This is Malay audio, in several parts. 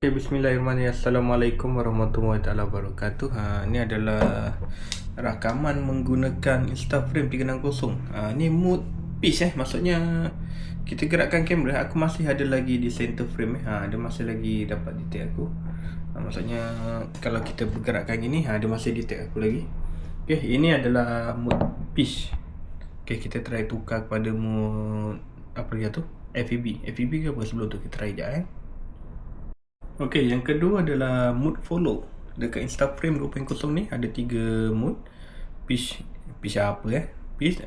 Okay, bismillahirrahmanirrahim. Assalamualaikum warahmatullahi wabarakatuh. Ni adalah rakaman menggunakan Instaframe 360. Ni mood pitch maksudnya kita gerakkan kamera. Aku masih ada lagi di center frame dia masih lagi dapat detect aku. Maksudnya kalau kita bergerakkan gini dia masih detect aku lagi. Okay, ini adalah mood pitch. Okay, kita try tukar kepada mood apa dia tu? FEB. FEB ke apa sebelum tu kita try sekejap Okey, yang kedua adalah mood follow. Dekat Instaframe 2.0 ni ada 3 mood. Pitch apa Pitch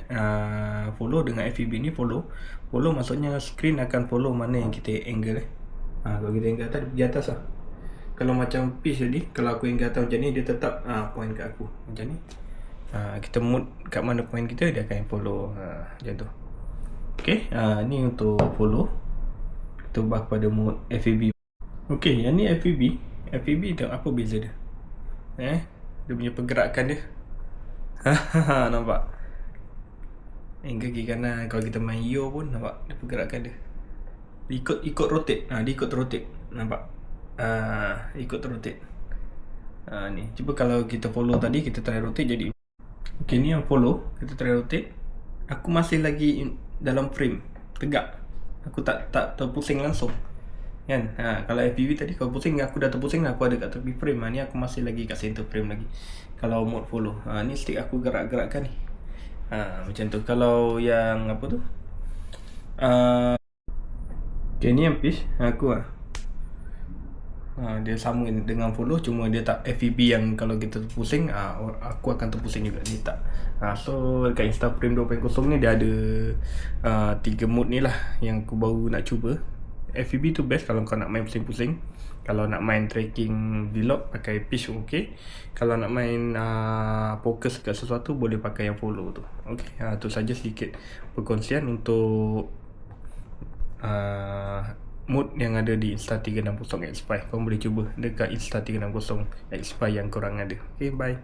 follow dengan FEB ni follow. Follow maksudnya screen akan follow mana yang kita angle kalau kita angle atas dia pergi atas Kalau macam pitch tadi, kalau aku angle atas macam ni dia tetap point kat aku. Macam ni. Kita mood kat mana point kita dia akan follow macam tu. Okey, ni untuk follow. Kita ubah kepada mode FEB. Okey, yang ni FEB. FEB tu apa beza dia? Dia punya pergerakan dia. Nampak? Kaki kanan kalau kita main yo pun nampak dia pergerakan dia. Ikut rotate. Dia ikut rotate. Nampak? Ikut rotate. Ni. Cuba kalau kita follow tadi kita try rotate jadi. Okey, ni yang follow, kita try rotate. Aku masih lagi dalam frame, tegak. Aku tak terpusing langsung. Kan? Kalau FPV tadi kau pusing, aku dah terpusing aku ada kat tepi frame. Ni aku masih lagi kat center frame lagi. Kalau mode follow, ni stick aku gerak-gerakkan ni. Macam tu. Kalau yang apa tu? Okay, ni yang pitch aku dia sama dengan follow, cuma dia tak FEB yang kalau kita terpusing aku akan terpusing juga. Ni tak. So kat Instaframe 2.0 ni dia ada 3 mode ni lah yang aku baru nak cuba. FEB tu best kalau kau nak main pusing-pusing. Kalau nak main tracking vlog pakai pitch okey. Kalau nak main fokus kat sesuatu boleh pakai yang follow tu. Okey, tu saja sedikit perkongsian untuk mode yang ada di Insta360 X5. Kau boleh cuba dekat Insta360 X5 yang korang ada. Okay, bye.